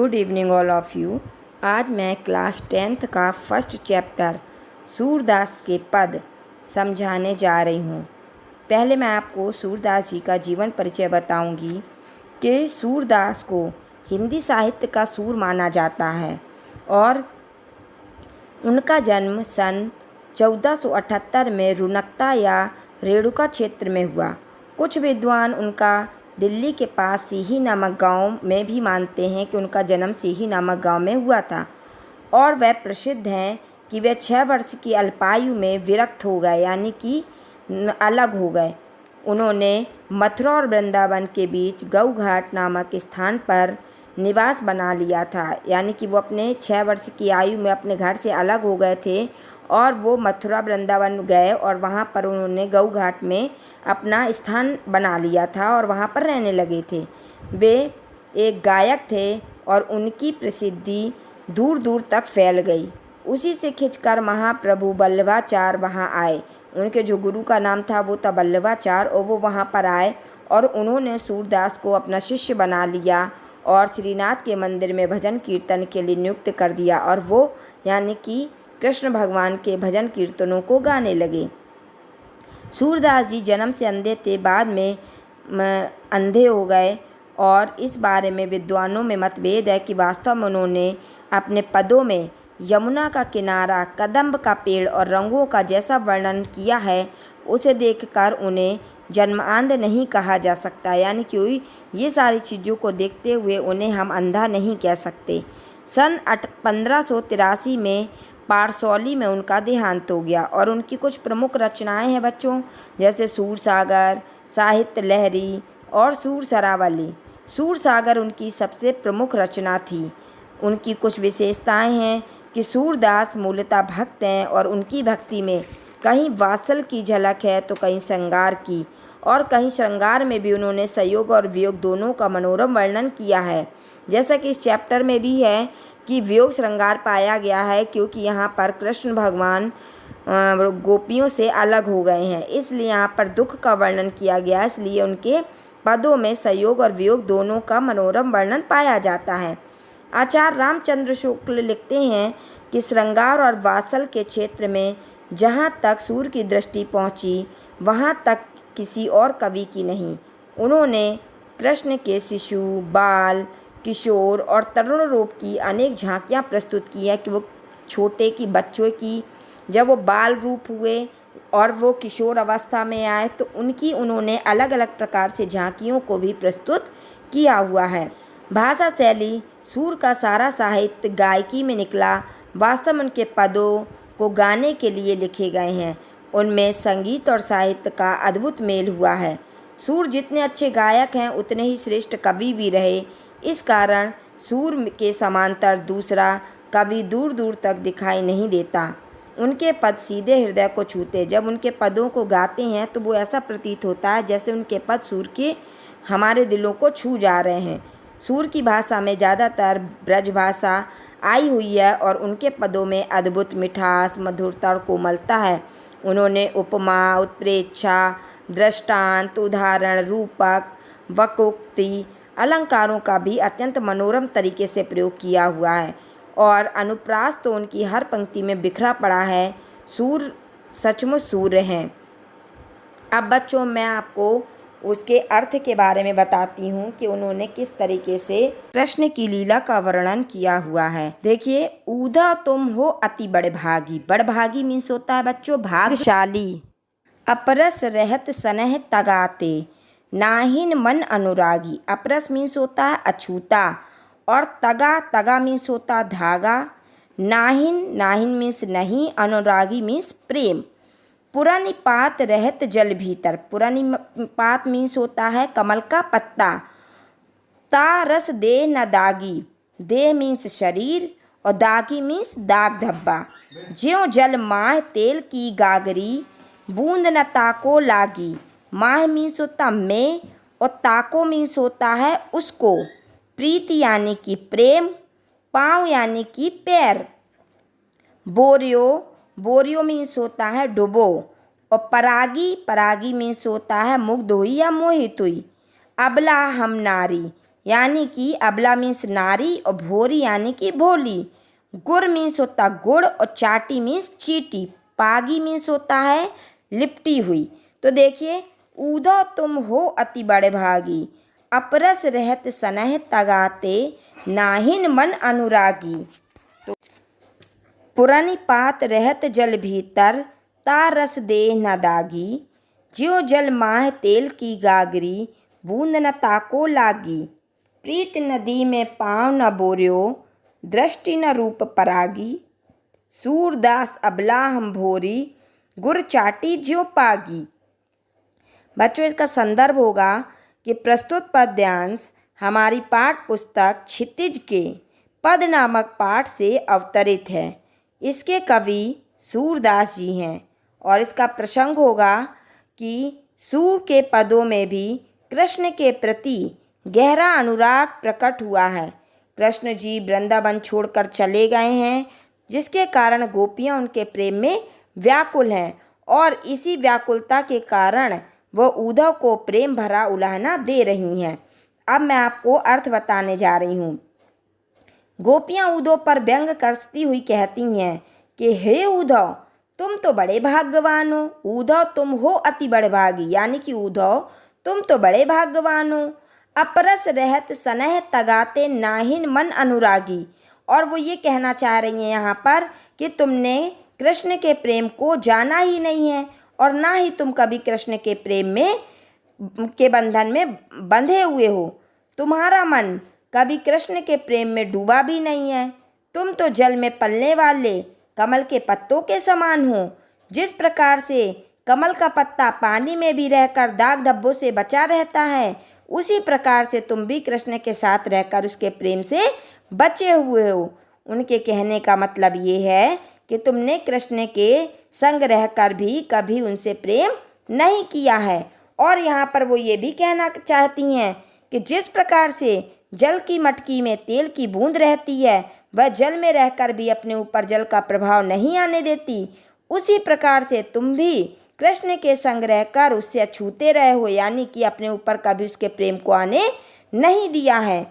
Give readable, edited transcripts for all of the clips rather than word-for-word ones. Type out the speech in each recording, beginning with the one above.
Good evening all of you. आज मैं class 10th का फर्स्ट चैप्टर सूरदास के पद समझाने जा रही हूँ। पहले मैं आपको सूरदास जी का जीवन परिचय बताऊंगी कि सूरदास को हिंदी साहित्य का सूर माना जाता है और उनका जन्म सन 1478 में रुनकता या रेणुका क्षेत्र में हुआ। कुछ विद्वान उनका दिल्ली के पास सीही नामक गांव में भी मानते हैं कि उनका जन्म सीही नामक गांव में हुआ था और वह प्रसिद्ध हैं कि वे 6 वर्ष की अल्पायु में विरक्त हो गए, यानी कि अलग हो गए। उन्होंने मथुरा और वृंदावन के बीच गऊ घाट नामक स्थान पर निवास बना लिया था, यानी कि वो अपने 6 वर्ष की आयु में अपने घर से अलग हो गए थे और वो मथुरा वृंदावन गए और वहाँ पर उन्होंने गऊ घाट में अपना स्थान बना लिया था और वहाँ पर रहने लगे थे। वे एक गायक थे और उनकी प्रसिद्धि दूर दूर तक फैल गई। उसी से खिंचकर महाप्रभु वल्लभाचार्य वहाँ आए। उनके जो गुरु का नाम था वो था वल्लभाचार्य और वो वहाँ पर आए और उन्होंने सूरदास को अपना शिष्य बना लिया और श्रीनाथ के मंदिर में भजन कीर्तन के लिए नियुक्त कर दिया और वो यानी कि कृष्ण भगवान के भजन कीर्तनों को गाने लगे। सूरदास जी जन्म से अंधे थे, बाद में अंधे हो गए और इस बारे में विद्वानों में मतभेद है कि वास्तव में उन्होंने अपने पदों में यमुना का किनारा, कदम्ब का पेड़ और रंगों का जैसा वर्णन किया है उसे देखकर उन्हें जन्मांध नहीं कहा जा सकता, यानी कि ये सारी चीज़ों को देखते हुए उन्हें हम अंधा नहीं कह सकते। सन 1583 में पारसौली में उनका देहांत हो गया और उनकी कुछ प्रमुख रचनाएं हैं बच्चों, जैसे सूरसागर, साहित्य लहरी और सूर सरावली। सूरसागर उनकी सबसे प्रमुख रचना थी। उनकी कुछ विशेषताएं हैं कि सूरदास मूलतः भक्त हैं और उनकी भक्ति में कहीं वात्सल की झलक है तो कहीं श्रृंगार की, और कहीं श्रृंगार में भी उन्होंने संयोग और वियोग दोनों का मनोरम वर्णन किया है। जैसा कि इस चैप्टर में भी है कि वियोग श्रृंगार पाया गया है, क्योंकि यहाँ पर कृष्ण भगवान गोपियों से अलग हो गए हैं, इसलिए यहाँ पर दुख का वर्णन किया गया, इसलिए उनके पदों में संयोग और वियोग दोनों का मनोरम वर्णन पाया जाता है। आचार्य रामचंद्र शुक्ल लिखते हैं कि श्रृंगार और वात्सल के क्षेत्र में जहाँ तक सूर की दृष्टि पहुँची वहाँ तक किसी और कवि की नहीं। उन्होंने कृष्ण के शिशु, बाल, किशोर और तरुण रूप की अनेक झांकियाँ प्रस्तुत की है कि वो छोटे की बच्चों की जब वो बाल रूप हुए और वो किशोर अवस्था में आए तो उनकी उन्होंने अलग अलग प्रकार से झांकियों को भी प्रस्तुत किया हुआ है। भाषा शैली सूर का सारा साहित्य गायकी में निकला। वास्तव में उनके पदों को गाने के लिए लिखे गए हैं। उनमें संगीत और साहित्य का अद्भुत मेल हुआ है। सूर जितने अच्छे गायक हैं उतने ही श्रेष्ठ कवि भी रहे। इस कारण सूर के समांतर दूसरा कवि दूर दूर तक दिखाई नहीं देता। उनके पद सीधे हृदय को छूते। जब उनके पदों को गाते हैं तो वो ऐसा प्रतीत होता है जैसे उनके पद सूर के हमारे दिलों को छू जा रहे हैं। सूर की भाषा में ज़्यादातर ब्रज भाषा आई हुई है और उनके पदों में अद्भुत मिठास, मधुरता और कोमलता है। उन्होंने उपमा, उत्प्रेक्षा, दृष्टांत, उदाहरण, रूपक, वक्रोक्ति, अलंकारों का भी अत्यंत मनोरम तरीके से प्रयोग किया हुआ है और अनुप्रास तो उनकी हर पंक्ति में बिखरा पड़ा है। सूर सचमुच सूर्य हैं। अब बच्चों मैं आपको उसके अर्थ के बारे में बताती हूँ कि उन्होंने किस तरीके से कृष्ण की लीला का वर्णन किया हुआ है। देखिए, ऊधा तुम हो अति बड़भागी। बड़भागी मीन्स होता है बच्चों भाग्यशाली। अपरस रहत सनह तगाते, नाहिन मन अनुरागी। अपरस मीन्स होता है अछूता और तगा मीन्स होता है धागा। नाहिन मीन्स नहीं, अनुरागी मीन्स प्रेम। पुरानी पात रहत जल भीतर। पुरानी पात मीन्स होता है कमल का पत्ता। ता रस दे न दागी। देह मीन्स शरीर और दागी मीन्स दाग धब्बा। ज्यों जल माह तेल की गागरी, बूंद न ताको लागी। माह मीन्स होता में और ताको मीन्स होता है उसको। प्रीति यानी कि प्रेम। पाँव यानी कि पैर। बोरियो मीन्स होता है डुबो और परागी मीन्स होता है मुग्ध हुई या मोहित हुई। अबला हम नारी। यानी कि अबला मीन्स नारी और भोरी यानी कि भोली। गुर मीन्स होता गुड़ और चाटी मीन्स चीटी। पागी मीन्स होता है लिपटी हुई। तो देखिए, ऊधो तुम हो अति बड़े भागी, अपरस रहत सनह तगाते, नाहिन मन अनुरागी। तो पुरानी पात रहत जल भीतर, ता रस दे न दागी, ज्यों जल माह तेल की गागरी, बूंद न ताको लागी। प्रीत नदी में पाँव न बोर्यो, दृष्टि न रूप परागी, सूरदास अबला हम भोरी, गुर चाटी ज्यों पागी। बच्चों, इसका संदर्भ होगा कि प्रस्तुत पद्यांश हमारी पाठ पुस्तक क्षितिज के पद नामक पाठ से अवतरित है। इसके कवि सूरदास जी हैं और इसका प्रसंग होगा कि सूर के पदों में भी कृष्ण के प्रति गहरा अनुराग प्रकट हुआ है। कृष्ण जी वृंदावन छोड़कर चले गए हैं, जिसके कारण गोपियाँ उनके प्रेम में व्याकुल हैं और इसी व्याकुलता के कारण वह उद्धव को प्रेम भरा उलाहना दे रही हैं। अब मैं आपको अर्थ बताने जा रही हूँ। गोपियाँ उद्धव पर व्यंग करती हुई कहती हैं कि हे उद्धव, तुम तो बड़े भाग्यवान हो। उद्धव तुम हो अति बड़े भागी, यानी कि उद्धव तुम तो बड़े भाग्यवान हो। अपरस रहत सनह तगाते, नाहिन मन अनुरागी। और वो ये कहना चाह रही हैं यहाँ पर कि तुमने कृष्ण के प्रेम को जाना ही नहीं है और ना ही तुम कभी कृष्ण के प्रेम में के बंधन में बंधे हुए हो। तुम्हारा मन कभी कृष्ण के प्रेम में डूबा भी नहीं है। तुम तो जल में पलने वाले कमल के पत्तों के समान हो। जिस प्रकार से कमल का पत्ता पानी में भी रहकर दाग धब्बों से बचा रहता है, उसी प्रकार से तुम भी कृष्ण के साथ रहकर उसके प्रेम से बचे हुए हो। उनके कहने का मतलब ये है कि तुमने कृष्ण के संग रहकर भी कभी उनसे प्रेम नहीं किया है। और यहाँ पर वो ये भी कहना चाहती हैं कि जिस प्रकार से जल की मटकी में तेल की बूंद रहती है, वह जल में रहकर भी अपने ऊपर जल का प्रभाव नहीं आने देती, उसी प्रकार से तुम भी कृष्ण के संग रहकर उससे अछूते रहे हो, यानी कि अपने ऊपर कभी उसके प्रेम को आने नहीं दिया है।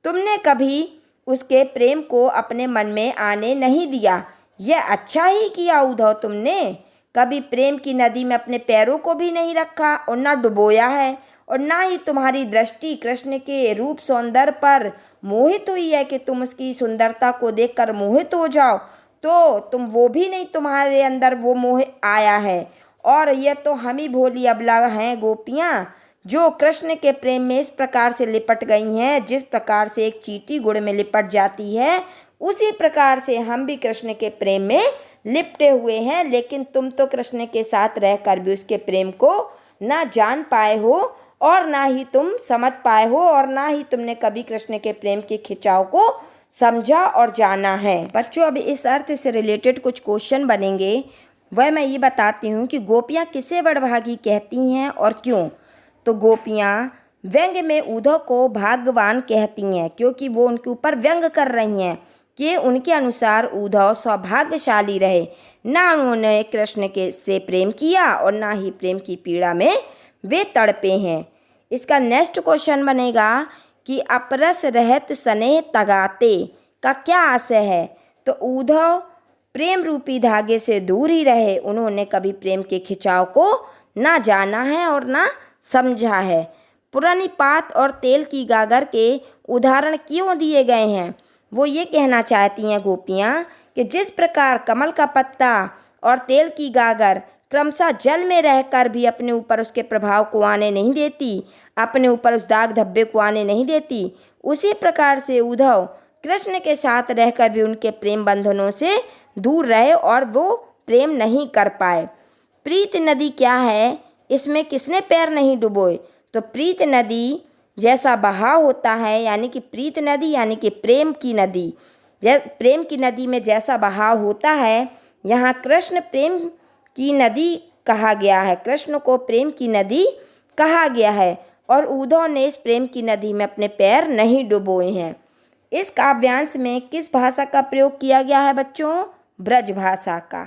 तुमने कभी उसके प्रेम को अपने मन में आने नहीं दिया। यह अच्छा ही किया उद्धव, तुमने कभी प्रेम की नदी में अपने पैरों को भी नहीं रखा और ना डुबोया है, और ना ही तुम्हारी दृष्टि कृष्ण के रूप सौंदर्य पर मोहित हुई है कि तुम उसकी सुंदरता को देखकर मोहित हो जाओ। तो तुम वो भी नहीं, तुम्हारे अंदर वो मोह आया है। और ये तो हम ही भोली अबला हैं गोपियाँ, जो कृष्ण के प्रेम में इस प्रकार से लिपट गई हैं। जिस प्रकार से एक चींटी गुड़ में लिपट जाती है, उसी प्रकार से हम भी कृष्ण के प्रेम में लिपटे हुए हैं। लेकिन तुम तो कृष्ण के साथ रहकर भी उसके प्रेम को ना जान पाए हो और ना ही तुम समझ पाए हो और ना ही तुमने कभी कृष्ण के प्रेम के खिंचाव को समझा और जाना है। बच्चों, अब इस अर्थ से रिलेटेड कुछ क्वेश्चन बनेंगे, वह मैं ये बताती हूँ कि गोपियाँ किसे बड़भागी कहती हैं और क्यों। तो गोपियाँ व्यंग में उद्धव को भाग्यवान कहती हैं, क्योंकि वो उनके ऊपर व्यंग कर रही हैं कि उनके अनुसार उद्धव सौभाग्यशाली रहे, ना उन्होंने कृष्ण के से प्रेम किया और ना ही प्रेम की पीड़ा में वे तड़पे हैं। इसका नेक्स्ट क्वेश्चन बनेगा कि अपरस रहत सने तगाते का क्या आशय है। तो उद्धव प्रेम रूपी धागे से दूर ही रहे, उन्होंने कभी प्रेम के खिंचाव को ना जाना है और ना समझा है। पुरानी पात और तेल की गागर के उदाहरण क्यों दिए गए हैं। वो ये कहना चाहती हैं गोपियाँ कि जिस प्रकार कमल का पत्ता और तेल की गागर क्रमशः जल में रहकर भी अपने ऊपर उसके प्रभाव को आने नहीं देती, अपने ऊपर उस दाग धब्बे को आने नहीं देती, उसी प्रकार से उद्धव कृष्ण के साथ रहकर भी उनके प्रेम बंधनों से दूर रहे और वो प्रेम नहीं कर पाए। प्रीत नदी क्या है, इसमें किसने पैर नहीं डुबोए। तो प्रीत नदी जैसा बहाव होता है, यानी कि प्रीत नदी यानी कि प्रेम की नदी, प्रेम की नदी में जैसा बहाव होता है, यहाँ कृष्ण प्रेम की नदी कहा गया है, कृष्ण को प्रेम की नदी कहा गया है और उद्धव ने इस प्रेम की नदी में अपने पैर नहीं डुबोए हैं। इस काव्यांश में किस भाषा का प्रयोग किया गया है बच्चों? ब्रज भाषा का।